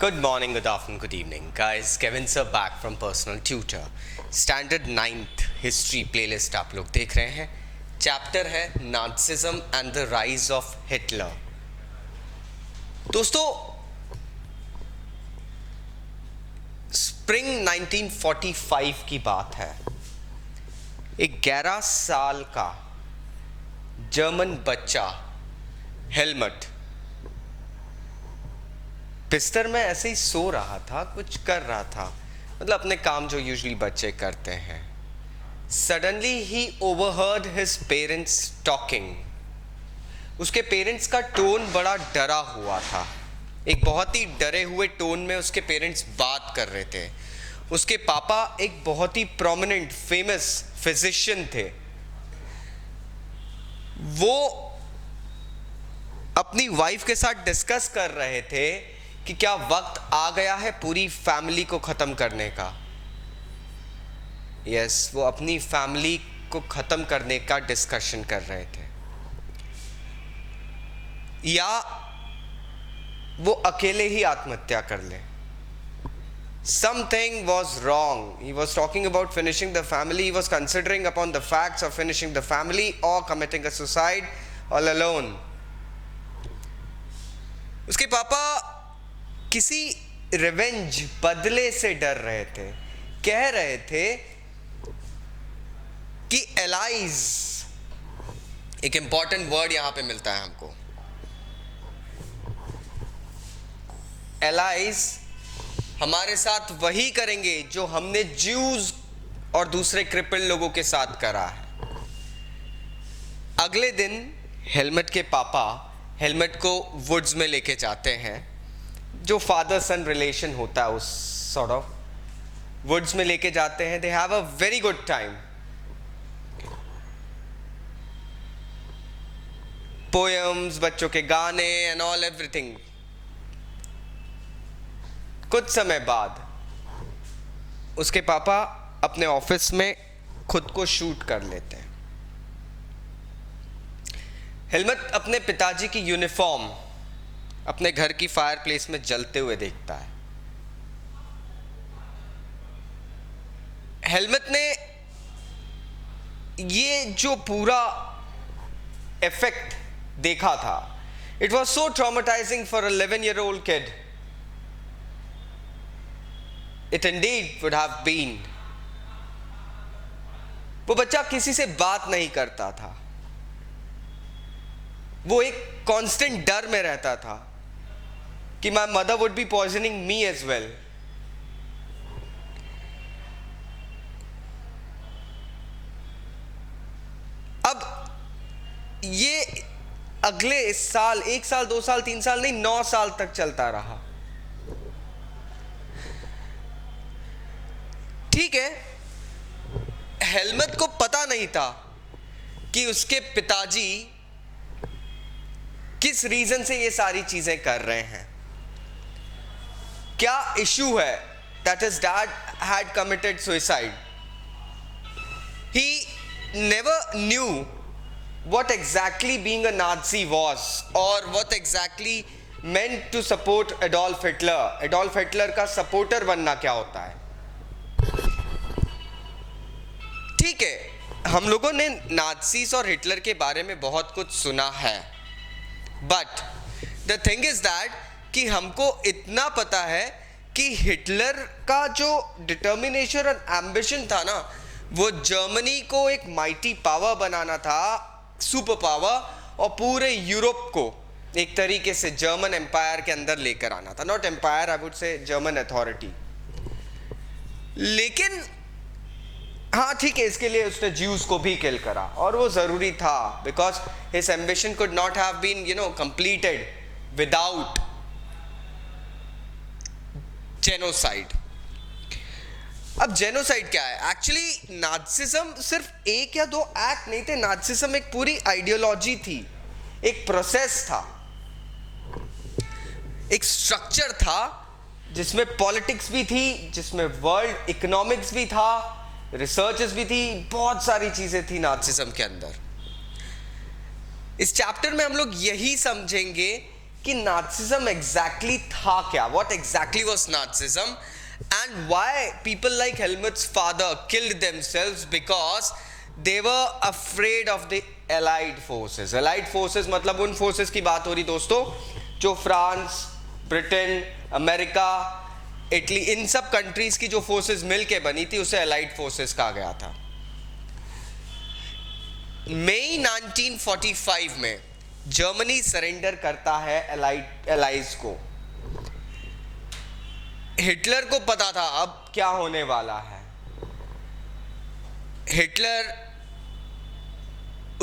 Good morning, good afternoon, good evening. Guys, Kevin sir back from Personal Tutor. Standard 9th History playlist आप लोग देख रहे हैं. Chapter है Nazism and the rise of Hitler. दोस्तों, spring 1945 की बात है. एक 11 साल का जर्मन बच्चा हेलमट बिस्तर में ऐसे ही सो रहा था, कुछ कर रहा था, मतलब अपने काम जो यूजुअली बच्चे करते हैं. सडनली ही ओवरहर्ड हिज पेरेंट्स टॉकिंग. उसके पेरेंट्स का टोन बड़ा डरा हुआ था. एक बहुत ही डरे हुए टोन में उसके पेरेंट्स बात कर रहे थे. उसके पापा एक बहुत ही प्रोमिनेंट फेमस फिजिशियन थे. वो अपनी वाइफ के साथ डिस्कस कर रहे थे कि क्या वक्त आ गया है पूरी फैमिली को खत्म करने का. यस, वो अपनी फैमिली को खत्म करने का डिस्कशन कर रहे थे, या वो अकेले ही आत्महत्या कर ले. Something was wrong. He was talking about finishing the family. He was considering upon the facts of finishing the family or committing a suicide all alone. उसके पापा किसी रिवेंज, बदले से डर रहे थे. कह रहे थे कि एलाइज, एक इंपॉर्टेंट वर्ड यहां पे मिलता है हमको. एलाइज हमारे साथ वही करेंगे जो हमने ज्यूज और दूसरे क्रिपल लोगों के साथ करा है. अगले दिन हेलमेट के पापा हेलमेट को वुड्स में लेके जाते हैं. जो फादर सन रिलेशन होता है उस सॉर्ट ऑफ वुड्स में लेके जाते हैं. They have a very good time. Poems, बच्चों के गाने एंड ऑल एवरीथिंग. कुछ समय बाद उसके पापा अपने ऑफिस में खुद को शूट कर लेते हैं. हेलमेट अपने पिताजी की यूनिफॉर्म अपने घर की फायरप्लेस में जलते हुए देखता है. हेलमेट ने ये जो पूरा इफेक्ट देखा था, it was so traumatising for 11-year-old kid. It indeed would have been. वो बच्चा किसी से बात नहीं करता था. वो एक कांस्टेंट डर में रहता था कि my mother would be poisoning me as well. अब ये अगले साल, 1 साल, 2 साल, 3 साल नहीं, 9 साल तक चलता रहा. ठीक है, हेलमेट को पता नहीं था कि उसके पिताजी किस रीजन से ये सारी चीजें कर रहे हैं. क्या इशू है that his dad had committed suicide. He never knew what exactly being a Nazi was or what exactly meant to support Adolf Hitler. Adolf Hitler का सपोर्टर बनना क्या होता है. ठीक है, हम लोगों ने नाज़ीज़ और हिटलर के बारे में बहुत कुछ सुना है, but the thing is that कि हमको इतना पता है कि हिटलर का जो डिटर्मिनेशन और एम्बिशन था ना, वो जर्मनी को एक माइटी पावर बनाना था, सुपर पावर, और पूरे यूरोप को एक तरीके से जर्मन एम्पायर के अंदर लेकर आना था. Not empire, I would say German authority. लेकिन हाँ ठीक है, इसके लिए उसने ज्यूज को भी किल करा, और वो जरूरी था, because his ambition could not have been completed without genocide. अब जेनोसाइड क्या है? एक्चुअली नाज़िज़्म सिर्फ 1 या 2 एक्ट नहीं थे. नाज़िज़्म एक पूरी आइडियोलॉजी थी, एक प्रोसेस था, एक स्ट्रक्चर था, जिसमें पॉलिटिक्स भी थी, जिसमें वर्ल्ड इकोनॉमिक्स भी था, रिसर्चेस भी थी, बहुत सारी चीजें थी नाज़िज़्म के अंदर. इस चैप्टर में हम लोग यही समझेंगे कि नाजिज्म एग्जैक्टली था क्या, what exactly was Nazism, and why people like Helmut's father killed themselves because they were afraid of the allied forces. Allied forces मतलब उन फोर्सेस की बात हो रही दोस्तों जो फ्रांस, ब्रिटेन, अमेरिका, इटली, इन सब कंट्रीज की जो फोर्सेस मिलके बनी थी उसे एलाइड फोर्सेस कहा गया था। मई 1945 में जर्मनी सरेंडर करता है एलाइज को। हिटलर को पता था अब क्या होने वाला है। हिटलर,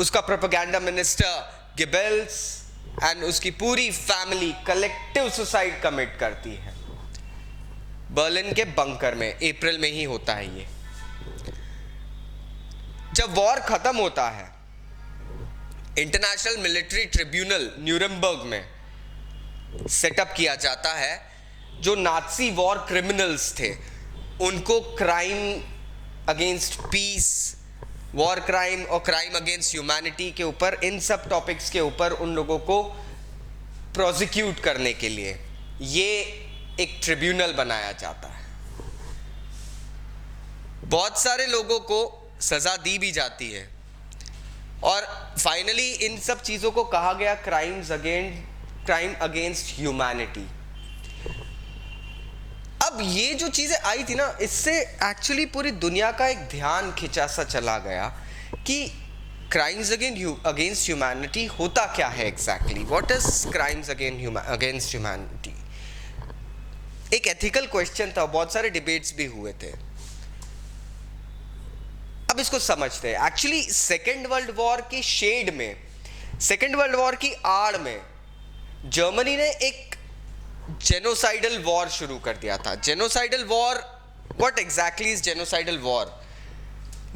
उसका प्रोपेगेंडा मिनिस्टर गिबेल्स एंड उसकी पूरी फैमिली कलेक्टिव सुसाइड कमिट करती है बर्लिन के बंकर में। अप्रैल में ही होता है ये। जब वॉर खत्म होता है, इंटरनेशनल मिलिट्री ट्रिब्यूनल न्यूरमबर्ग में सेटअप किया जाता है। जो नाजी वॉर क्रिमिनल्स थे उनको crime against peace, war crime और क्राइम अगेंस्ट ह्यूमैनिटी के ऊपर, इन सब टॉपिक्स के ऊपर उन लोगों को प्रोसिक्यूट करने के लिए ये एक ट्रिब्यूनल बनाया जाता है। बहुत सारे लोगों को सजा दी भी जाती है और फाइनली इन सब चीजों को कहा गया क्राइम अगेंस्ट ह्यूमैनिटी। अब ये जो चीजें आई थी ना, इससे एक्चुअली पूरी दुनिया का एक ध्यान खिंचा सा चला गया कि क्राइम्स अगेंस्ट ह्यूमैनिटी होता क्या है exactly, what is crimes against humanity. एक एथिकल क्वेश्चन था, बहुत सारे डिबेट्स भी हुए थे। अब इसको समझते हैं। एक्चुअली सेकेंड वर्ल्ड वॉर की शेड में, सेकेंड वर्ल्ड वॉर की आड़ में जर्मनी ने एक जेनोसाइडल वॉर शुरू कर दिया था। Genocidal war, what exactly is genocidal war?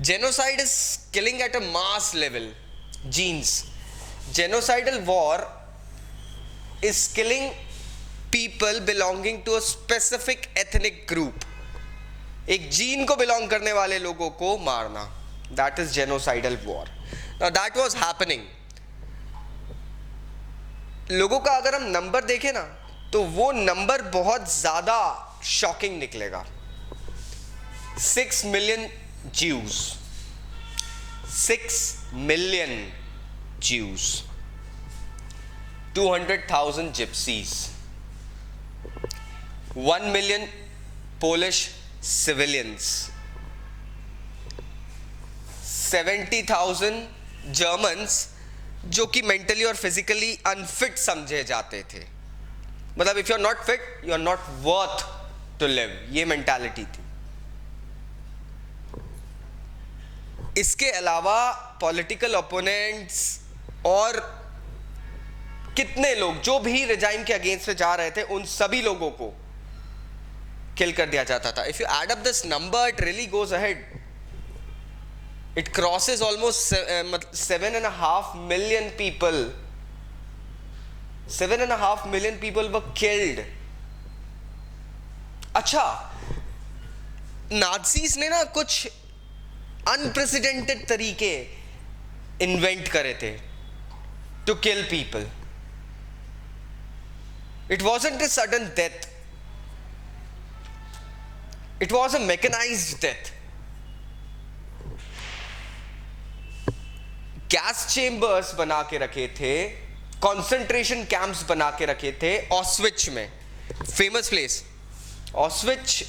Genocide is killing at a mass level, genes. Genocidal war is killing people belonging to a specific ethnic group, एक जीन को बिलोंग करने वाले लोगों को मारना, that is genocidal war. Now that was happening. लोगों का अगर हम नंबर देखें ना तो वो नंबर बहुत ज्यादा शॉकिंग निकलेगा। 6 million Jews, 6 million Jews, 200,000 gypsies, 1 million Polish civilians, 70,000 Germans जो कि मेंटली और फिजिकली अनफिट समझे जाते थे। मतलब if you are not fit you are not worth to live, ये मेंटालिटी थी। इसके अलावा पॉलिटिकल ओपोनेंट्स और कितने लोग जो भी रिजाइम के अगेंस्ट में जा रहे थे उन सभी लोगों को किल कर दिया जाता था। If you add up this number it really goes ahead, it crosses almost 7.5 million people. 7.5 million people were killed. अच्छा, नाज़ीज ने ना कुछ अनप्रेसिडेंटेड तरीके इन्वेंट करे थे to kill people. It wasn't a sudden death. It was a mechanized death. Gas chambers बना के रखे थे, कॉन्सेंट्रेशन कैंप्स बना के रखे थे ऑस्विच में, फेमस प्लेस ऑस्विच.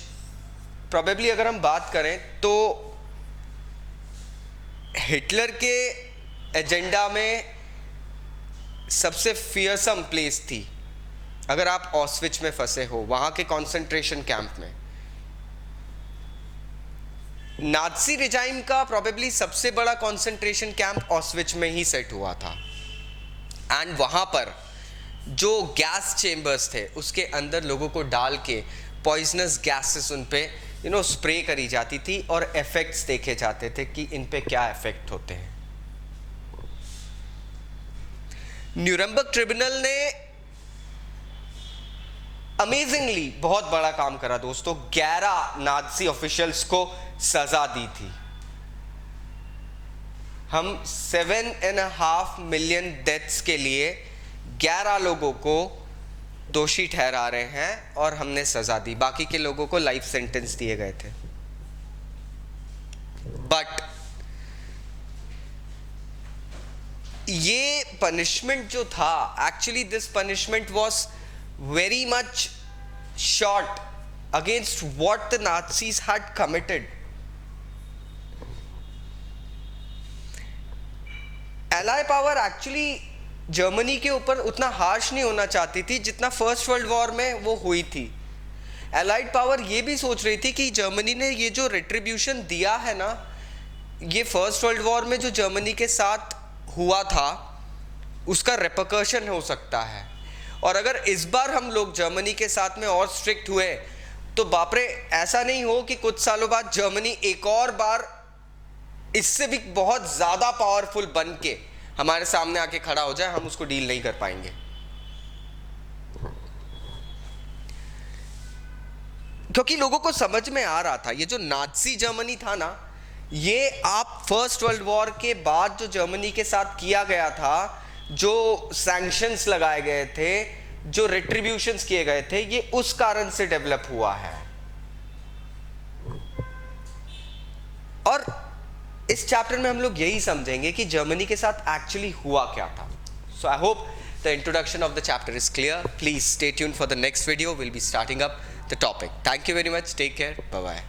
प्रोबेबली अगर हम बात करें तो हिटलर के एजेंडा में सबसे फियरसम प्लेस थी. अगर आप ऑस्विच में फंसे हो, वहां के कॉन्सेंट्रेशन कैंप में, नाज़ी रिजाइम का प्रोबेबली सबसे बड़ा कॉन्सेंट्रेशन कैंप ऑस्विच में ही सेट हुआ था. एंड वहां पर जो गैस चेम्बर्स थे उसके अंदर लोगों को डाल के पॉइजनस गैसेस उन पे स्प्रे करी जाती थी और इफेक्ट्स देखे जाते थे कि इन पे क्या इफेक्ट होते हैं. न्यूरमबर्ग ट्रिब्यूनल ने अमेजिंगली बहुत बड़ा काम करा दोस्तों. 11 नाज़ी ऑफिशियल्स को सजा दी थी. हम 7.5 million डेथ्स के लिए 11 लोगों को दोषी ठहरा रहे हैं और हमने सज़ा दी, बाकी के लोगों को लाइफ सेंटेंस दिए गए थे। बट ये पनिशमेंट जो था, actually this punishment was very much short against what the Nazis had committed. Ally power actually Germany के ऊपर उतना हार्श नहीं होना चाहती थी जितना फर्स्ट वर्ल्ड वॉर में वो हुई थी। एलाइड पावर ये भी सोच रही थी कि जर्मनी ने ये जो रिट्रीब्यूशन दिया है ना, ये फर्स्ट वर्ल्ड वॉर में जो जर्मनी के साथ हुआ था उसका रेपरकशन हो सकता है, और अगर इस बार हम लोग जर्मनी के साथ में और स्ट्रिक्ट हुए तो बाप रे, ऐसा नहीं हो कि कुछ सालों बाद जर्मनी एक और बार इससे भी बहुत ज़्यादा पावरफुल बन के हमारे सामने आके खड़ा हो जाए, हम उसको डील नहीं कर पाएंगे। क्योंकि लोगों को समझ में आ रहा था ये जो नाज़ी जर्मनी था ना, ये आप फर्स्ट वर्ल्ड वॉर के बाद जो जर्मनी के साथ किया गया था, जो सैंक्शंस लगाए गए थे, जो रिट्रीब्यूशंस किए गए थे, ये उस कारण से डेवलप हुआ है। और इस चैप्टर में हम लोग यही समझेंगे कि जर्मनी के साथ एक्चुअली हुआ क्या था। So I hope the introduction of the chapter is clear. Please stay tuned for the next video. We'll be starting up the topic. Thank you very much. Take care. Bye bye.